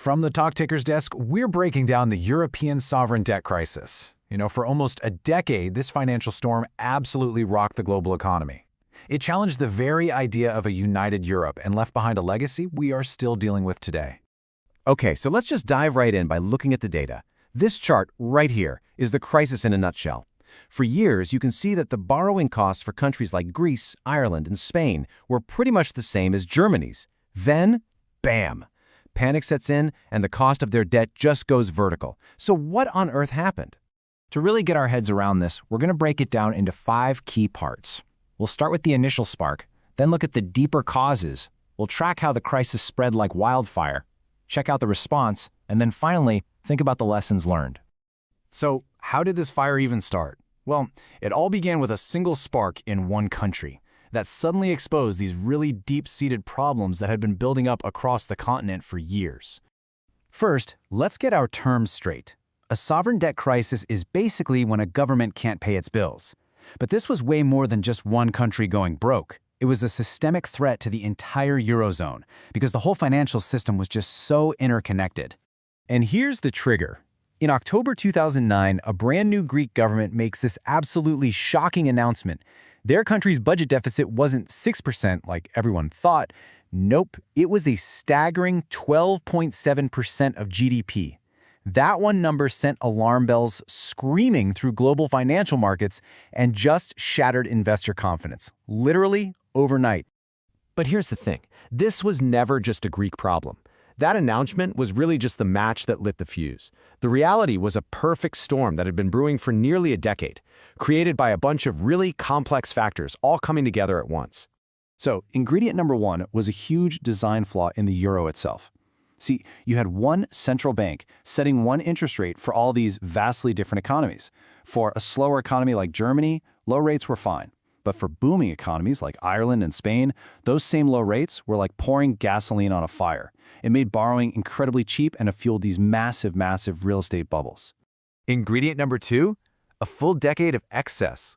From the Talk Tickers desk, we're breaking down the European sovereign debt crisis. For almost a decade, this financial storm absolutely rocked the global economy. It challenged the very idea of a united Europe and left behind a legacy we are still dealing with today. Okay, so let's just dive right in by looking at the data. This chart right here is the crisis in a nutshell. For years, you can see that the borrowing costs for countries like Greece, Ireland, and Spain were pretty much the same as Germany's. Then, bam! Panic sets in, and the cost of their debt just goes vertical. So what on earth happened? To really get our heads around this, we're going to break it down into 5 key parts. We'll start with the initial spark, then look at the deeper causes. We'll track how the crisis spread like wildfire, check out the response, and then finally, think about the lessons learned. So, how did this fire even start? Well, it all began with a single spark in one country that suddenly exposed these really deep-seated problems that had been building up across the continent for years. First, let's get our terms straight. A sovereign debt crisis is basically when a government can't pay its bills. But this was way more than just one country going broke. It was a systemic threat to the entire Eurozone because the whole financial system was just so interconnected. And here's the trigger. In October 2009, a brand new Greek government makes this absolutely shocking announcement. Their country's budget deficit wasn't 6% like everyone thought. Nope, it was a staggering 12.7% of GDP. That one number sent alarm bells screaming through global financial markets and just shattered investor confidence, literally overnight. But here's the thing. This was never just a Greek problem. That announcement was really just the match that lit the fuse. The reality was a perfect storm that had been brewing for nearly a decade, created by a bunch of really complex factors all coming together at once. So, ingredient number 1 was a huge design flaw in the euro itself. See, you had one central bank setting one interest rate for all these vastly different economies. For a slower economy like Germany, low rates were fine. But for booming economies like Ireland and Spain, those same low rates were like pouring gasoline on a fire. It made borrowing incredibly cheap and it fueled these massive real estate bubbles. Ingredient number 2, a full decade of excess.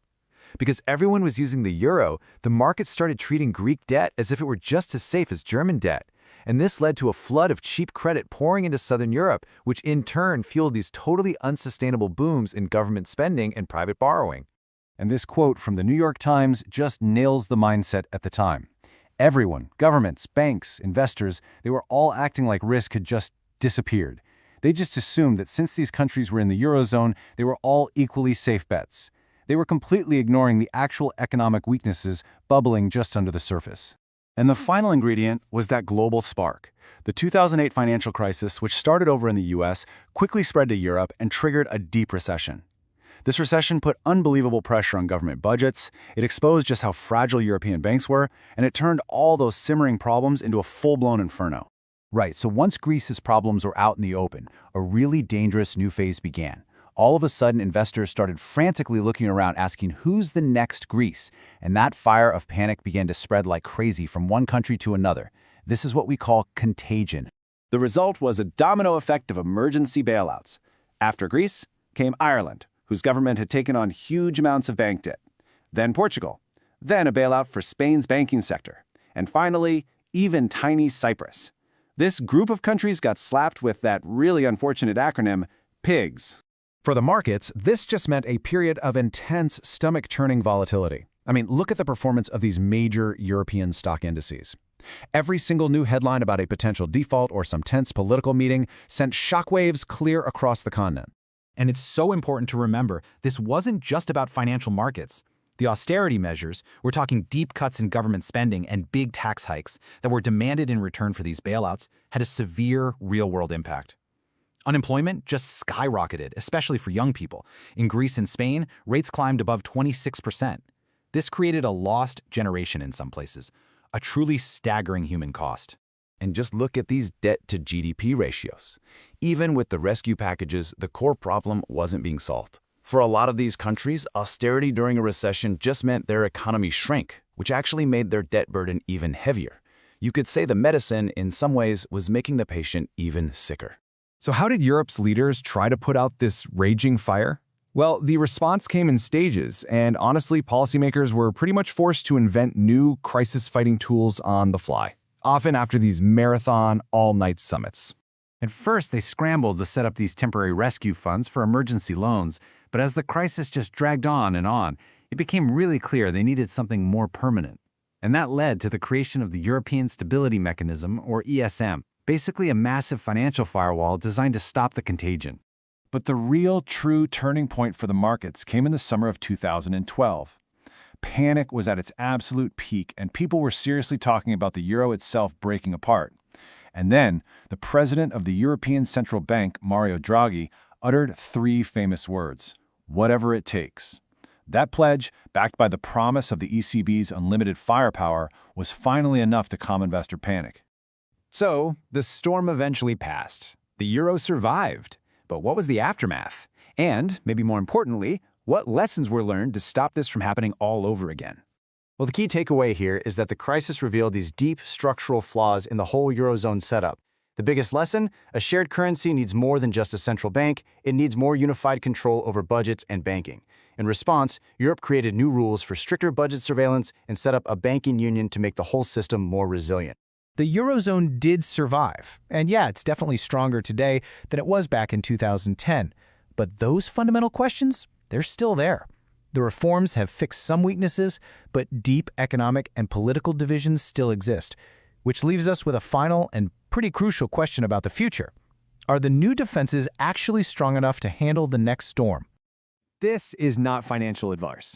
Because everyone was using the euro, the market started treating Greek debt as if it were just as safe as German debt. And this led to a flood of cheap credit pouring into Southern Europe, which in turn fueled these totally unsustainable booms in government spending and private borrowing. And this quote from the New York Times just nails the mindset at the time. Everyone, governments, banks, investors, they were all acting like risk had just disappeared. They just assumed that since these countries were in the Eurozone, they were all equally safe bets. They were completely ignoring the actual economic weaknesses bubbling just under the surface. And the final ingredient was that global spark. The 2008 financial crisis, which started over in the US, quickly spread to Europe and triggered a deep recession. This recession put unbelievable pressure on government budgets, it exposed just how fragile European banks were, and it turned all those simmering problems into a full-blown inferno. Right, so once Greece's problems were out in the open, a really dangerous new phase began. All of a sudden, investors started frantically looking around asking who's the next Greece, and that fire of panic began to spread like crazy from one country to another. This is what we call contagion. The result was a domino effect of emergency bailouts. After Greece came Ireland, whose government had taken on huge amounts of bank debt. Then Portugal. Then a bailout for Spain's banking sector. And finally, even tiny Cyprus. This group of countries got slapped with that really unfortunate acronym, PIGS. For the markets, this just meant a period of intense stomach-churning volatility. I mean, look at the performance of these major European stock indices. Every single new headline about a potential default or some tense political meeting sent shockwaves clear across the continent. And it's so important to remember, this wasn't just about financial markets. The austerity measures, we're talking deep cuts in government spending and big tax hikes that were demanded in return for these bailouts, had a severe real-world impact. Unemployment just skyrocketed, especially for young people. In Greece and Spain, rates climbed above 26%. This created a lost generation in some places, a truly staggering human cost. And just look at these debt-to-GDP ratios. Even with the rescue packages, the core problem wasn't being solved. For a lot of these countries, austerity during a recession just meant their economy shrank, which actually made their debt burden even heavier. You could say the medicine, in some ways, was making the patient even sicker. So how did Europe's leaders try to put out this raging fire? Well, the response came in stages, and honestly, policymakers were pretty much forced to invent new crisis-fighting tools on the fly, often after these marathon, all-night summits. At first, they scrambled to set up these temporary rescue funds for emergency loans, but as the crisis just dragged on, it became really clear they needed something more permanent. And that led to the creation of the European Stability Mechanism, or ESM, basically a massive financial firewall designed to stop the contagion. But the real, true turning point for the markets came in the summer of 2012. Panic was at its absolute peak, and people were seriously talking about the euro itself breaking apart. And then, the president of the European Central Bank, Mario Draghi, uttered three famous words: whatever it takes. That pledge, backed by the promise of the ECB's unlimited firepower, was finally enough to calm investor panic. So, the storm eventually passed. The euro survived. But what was the aftermath? And, maybe more importantly, what lessons were learned to stop this from happening all over again? Well, the key takeaway here is that the crisis revealed these deep structural flaws in the whole Eurozone setup. The biggest lesson? A shared currency needs more than just a central bank. It needs more unified control over budgets and banking. In response, Europe created new rules for stricter budget surveillance and set up a banking union to make the whole system more resilient. The Eurozone did survive, and yeah, it's definitely stronger today than it was back in 2010. But those fundamental questions, they're still there. The reforms have fixed some weaknesses, but deep economic and political divisions still exist, which leaves us with a final and pretty crucial question about the future. Are the new defenses actually strong enough to handle the next storm? This is not financial advice.